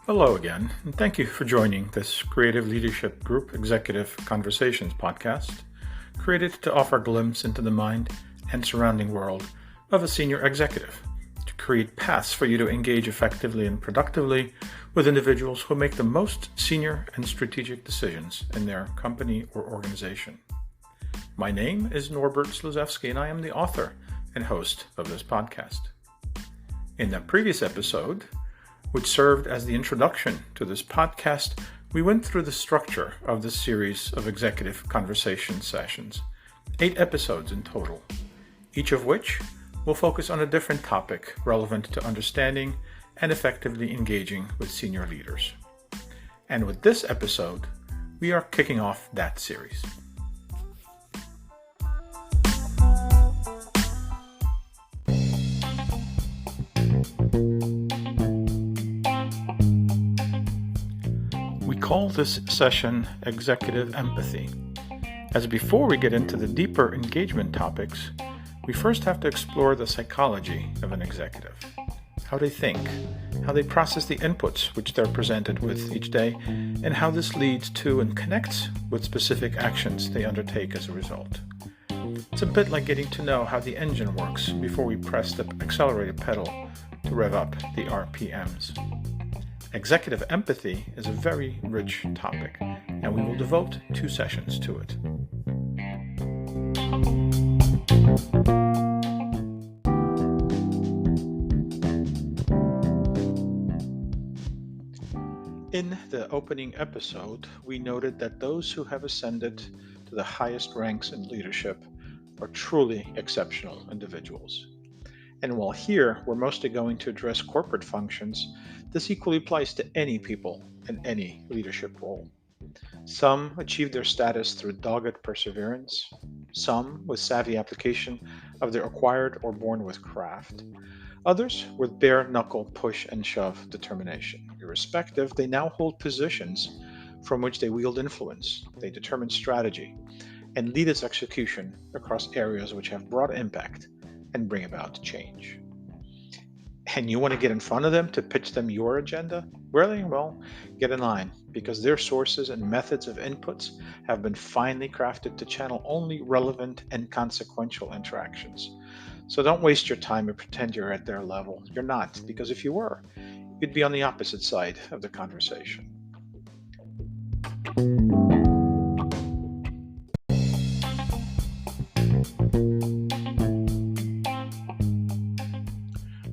Hello again, and thank you for joining this Creative Leadership Group Executive Conversations podcast, created to offer a glimpse into the mind and surrounding world of a senior executive, to create paths for you to engage effectively and productively with individuals who make the most senior and strategic decisions in their company or organization. My name is Norbert Sluzewski, and I am the author and host of this podcast. In the previous episode, which served as the introduction to this podcast, we went through the structure of this series of executive conversation sessions, 8 episodes in total, each of which will focus on a different topic relevant to understanding and effectively engaging with senior leaders. And with this episode, we are kicking off that series. We call this session Executive Empathy, as before we get into the deeper engagement topics, we first have to explore the psychology of an executive, how they think, how they process the inputs which they're presented with each day, and how this leads to and connects with specific actions they undertake as a result. It's a bit like getting to know how the engine works before we press the accelerator pedal to rev up the RPMs. Executive empathy is a very rich topic, and we will devote 2 sessions to it. In the opening episode, we noted that those who have ascended to the highest ranks in leadership are truly exceptional individuals. And while here we're mostly going to address corporate functions, this equally applies to any people in any leadership role. Some achieve their status through dogged perseverance, some with savvy application of their acquired or born with craft, others with bare-knuckle push and shove determination. Irrespective, they now hold positions from which they wield influence, they determine strategy, and lead its execution across areas which have broad impact and bring about change. And you want to get in front of them to pitch them your agenda? Really? Well, get in line, because their sources and methods of inputs have been finely crafted to channel only relevant and consequential interactions. So don't waste your time and pretend you're at their level. You're not, because if you were, you'd be on the opposite side of the conversation.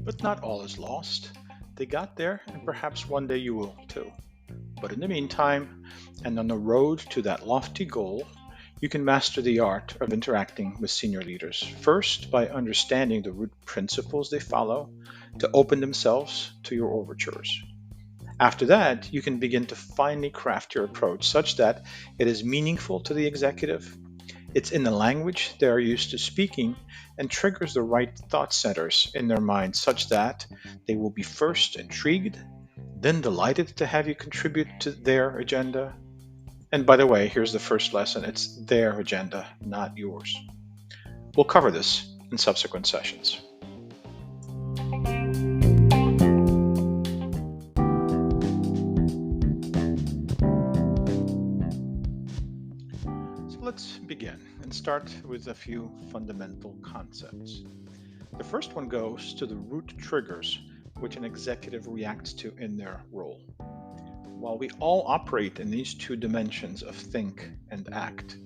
But not all is lost. They got there, and perhaps one day you will too. But in the meantime, and on the road to that lofty goal, you can master the art of interacting with senior leaders. First, by understanding the root principles they follow to open themselves to your overtures. After that, you can begin to finely craft your approach such that it is meaningful to the executive, it's in the language they are used to speaking, and triggers the right thought centers in their mind such that they will be first intrigued, then delighted to have you contribute to their agenda. And by the way, here's the first lesson. It's their agenda, not yours. We'll cover this in subsequent sessions. Let's begin and start with a few fundamental concepts. The first one goes to the root triggers which an executive reacts to in their role. While we all operate in these 2 dimensions of think and act,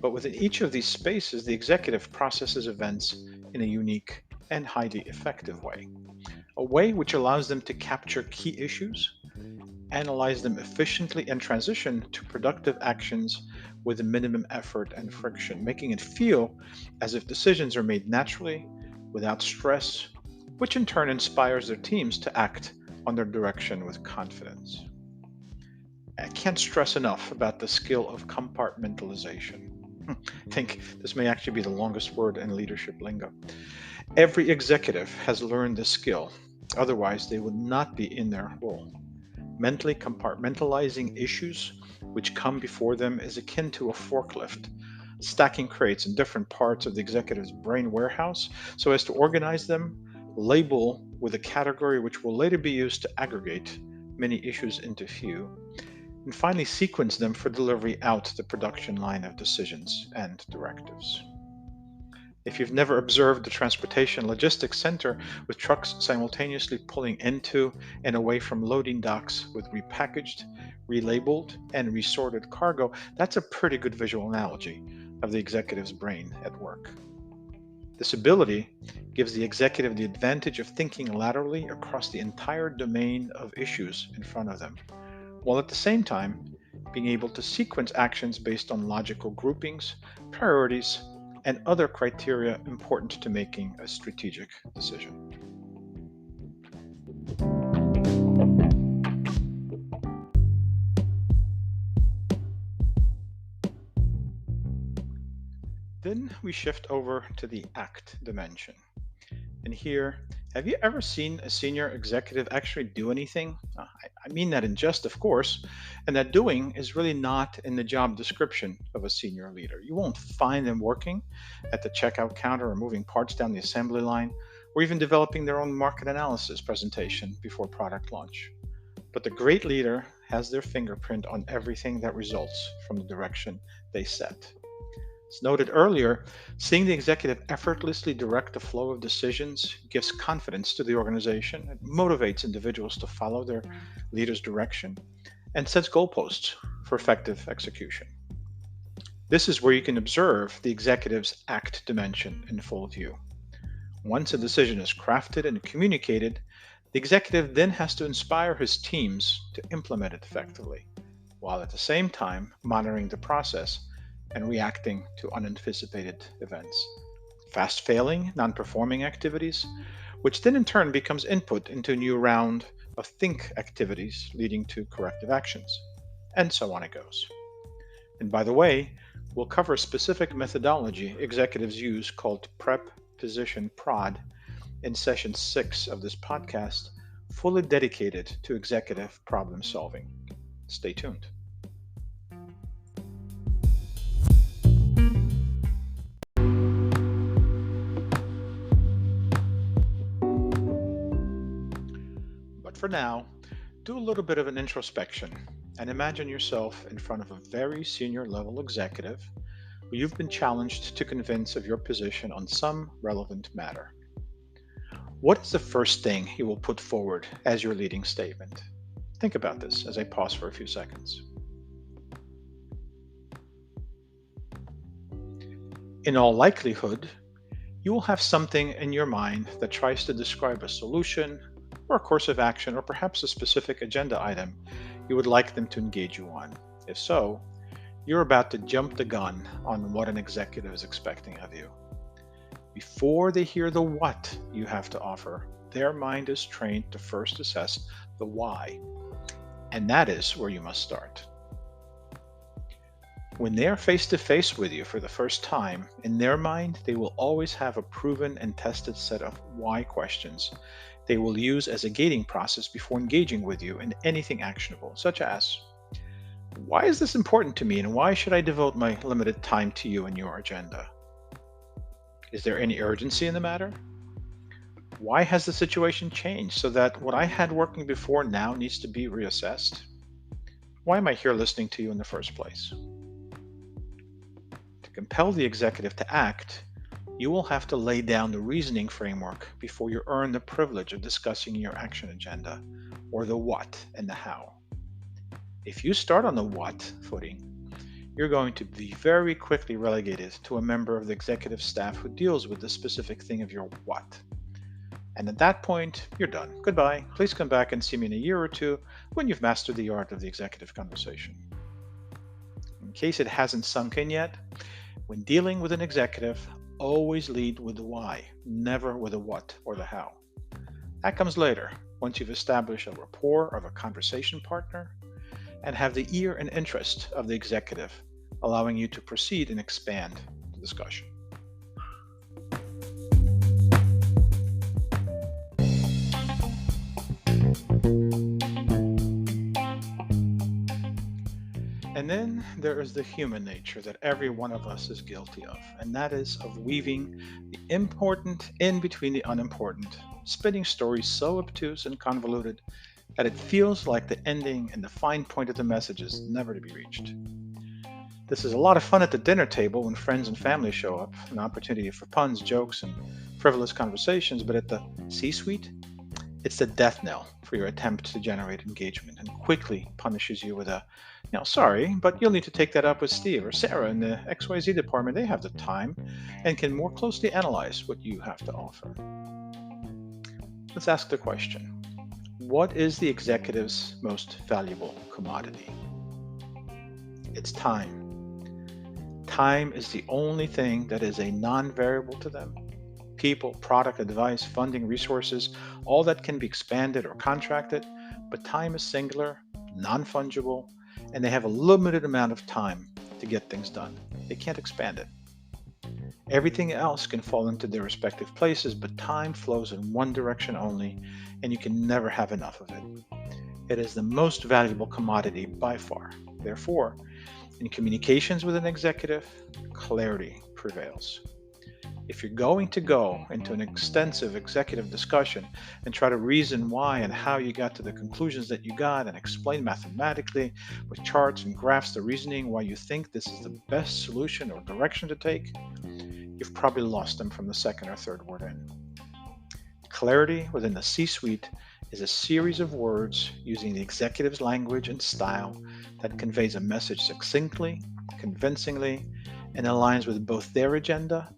but within each of these spaces, the executive processes events in a unique and highly effective way, a way which allows them to capture key issues, analyze them efficiently, and transition to productive actions with a minimum effort and friction, making it feel as if decisions are made naturally, without stress, which in turn inspires their teams to act on their direction with confidence. I can't stress enough about the skill of compartmentalization. I think this may actually be the longest word in leadership lingo. Every executive has learned this skill, otherwise they would not be in their role. Mentally compartmentalizing issues which come before them is akin to a forklift, stacking crates in different parts of the executive's brain warehouse so as to organize them, label with a category which will later be used to aggregate, many issues into few, and finally sequence them for delivery out the production line of decisions and directives. If you've never observed the transportation logistics center with trucks simultaneously pulling into and away from loading docks with repackaged, relabeled, and resorted cargo, that's a pretty good visual analogy of the executive's brain at work. This ability gives the executive the advantage of thinking laterally across the entire domain of issues in front of them, while at the same time being able to sequence actions based on logical groupings, priorities, and other criteria important to making a strategic decision. Then we shift over to the act dimension. And here, have you ever seen a senior executive actually do anything? I mean that in jest, of course, and that doing is really not in the job description of a senior leader. You won't find them working at the checkout counter or moving parts down the assembly line or even developing their own market analysis presentation before product launch. But the great leader has their fingerprint on everything that results from the direction they set. As noted earlier, seeing the executive effortlessly direct the flow of decisions gives confidence to the organization. It motivates individuals to follow their leader's direction and sets goalposts for effective execution. This is where you can observe the executive's act dimension in full view. Once a decision is crafted and communicated, the executive then has to inspire his teams to implement it effectively, while at the same time monitoring the process and reacting to unanticipated events. Fast failing, non performing activities, which then in turn becomes input into a new round of think activities leading to corrective actions. And so on it goes. And by the way, we'll cover a specific methodology executives use called PrEP, Position, Prod in session 6 of this podcast, fully dedicated to executive problem solving. Stay tuned. But for now, do a little bit of an introspection and imagine yourself in front of a very senior level executive who you've been challenged to convince of your position on some relevant matter. What is the first thing you will put forward as your leading statement? Think about this as I pause for a few seconds. In all likelihood, you will have something in your mind that tries to describe a solution or a course of action or perhaps a specific agenda item you would like them to engage you on. If so, you're about to jump the gun on what an executive is expecting of you. Before they hear the what you have to offer, their mind is trained to first assess the why, and that is where you must start. When they are face to face with you for the first time, in their mind, they will always have a proven and tested set of why questions they will use as a gating process before engaging with you in anything actionable, such as, why is this important to me and why should I devote my limited time to you and your agenda? Is there any urgency in the matter? Why has the situation changed so that what I had working before now needs to be reassessed? Why am I here listening to you in the first place? To compel the executive to act, you will have to lay down the reasoning framework before you earn the privilege of discussing your action agenda, or the what and the how. If you start on the what footing, you're going to be very quickly relegated to a member of the executive staff who deals with the specific thing of your what. And at that point, you're done. Goodbye. Please come back and see me in a year or two when you've mastered the art of the executive conversation. In case it hasn't sunk in yet, when dealing with an executive, always lead with the why, never with the what or the how. That comes later, once you've established a rapport of a conversation partner and have the ear and interest of the executive, allowing you to proceed and expand the discussion. And then there is the human nature that every one of us is guilty of, and that is of weaving the important in between the unimportant, spinning stories so obtuse and convoluted that it feels like the ending and the fine point of the message is never to be reached. This is a lot of fun at the dinner table when friends and family show up, an opportunity for puns, jokes, and frivolous conversations, but at the C-suite, it's the death knell for your attempt to generate engagement and quickly punishes you with a, sorry, but you'll need to take that up with Steve or Sarah in the XYZ department. They have the time and can more closely analyze what you have to offer. Let's ask the question. What is the executive's most valuable commodity? It's time. Time is the only thing that is a non-variable to them. People, product, advice, funding, resources, all that can be expanded or contracted, but time is singular, non-fungible, and they have a limited amount of time to get things done. They can't expand it. Everything else can fall into their respective places, but time flows in one direction only, and you can never have enough of it. It is the most valuable commodity by far. Therefore, in communications with an executive, clarity prevails. If you're going to go into an extensive executive discussion and try to reason why and how you got to the conclusions that you got and explain mathematically with charts and graphs the reasoning why you think this is the best solution or direction to take, you've probably lost them from the second or third word in. Clarity within the C-suite is a series of words using the executive's language and style that conveys a message succinctly, convincingly, and aligns with both their agenda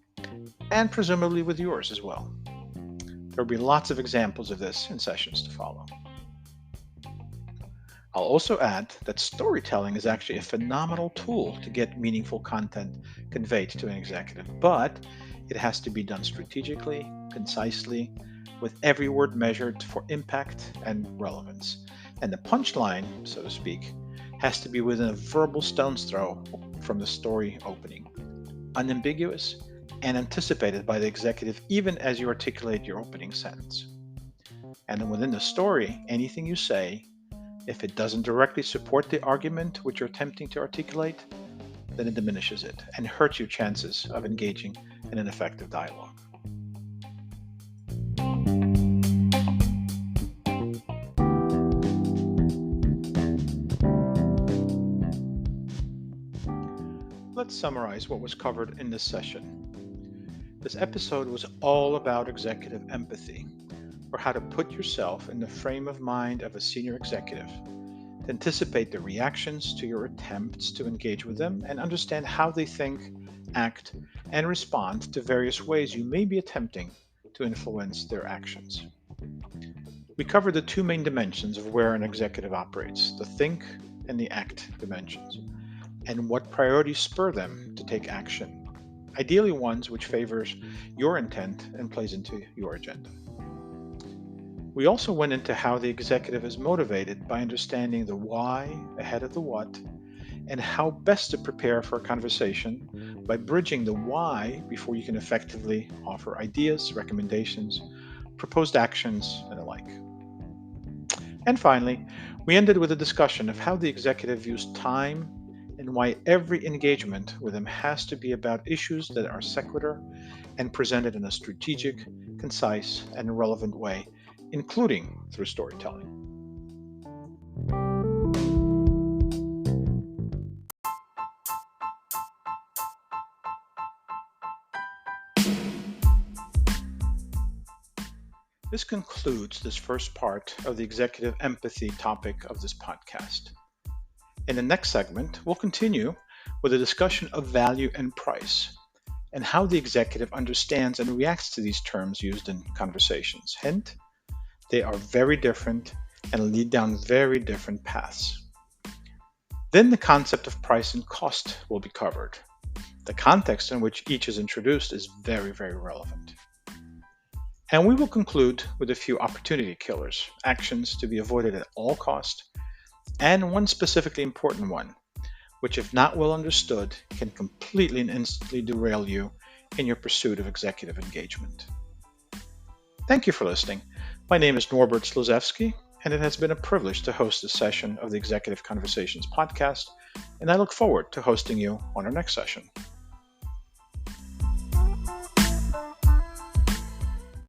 and presumably with yours as well. There will be lots of examples of this in sessions to follow. I'll also add that storytelling is actually a phenomenal tool to get meaningful content conveyed to an executive, but it has to be done strategically, concisely, with every word measured for impact and relevance. And the punchline, so to speak, has to be within a verbal stone's throw from the story opening, unambiguous and anticipated by the executive even as you articulate your opening sentence. And then within the story, anything you say, if it doesn't directly support the argument which you're attempting to articulate, then it diminishes it and hurts your chances of engaging in an effective dialogue. Let's summarize what was covered in this session. This episode was all about executive empathy, or how to put yourself in the frame of mind of a senior executive, to anticipate the reactions to your attempts to engage with them and understand how they think, act, and respond to various ways you may be attempting to influence their actions. We covered the two main dimensions of where an executive operates, the think and the act dimensions, and what priorities spur them to take action, ideally ones which favors your intent and plays into your agenda. We also went into how the executive is motivated by understanding the why ahead of the what, and how best to prepare for a conversation by bridging the why before you can effectively offer ideas, recommendations, proposed actions, and the like. And finally, we ended with a discussion of how the executive views time and why every engagement with them has to be about issues that are sequitur and presented in a strategic, concise, and relevant way, including through storytelling. This concludes this first part of the executive empathy topic of this podcast. In the next segment, we'll continue with a discussion of value and price, and how the executive understands and reacts to these terms used in conversations. Hint, they are very different and lead down very different paths. Then the concept of price and cost will be covered. The context in which each is introduced is very, very relevant. And we will conclude with a few opportunity killers, actions to be avoided at all cost, and one specifically important one, which if not well understood, can completely and instantly derail you in your pursuit of executive engagement. Thank you for listening. My name is Norbert Sluzewski, and it has been a privilege to host this session of the Executive Conversations podcast, and I look forward to hosting you on our next session.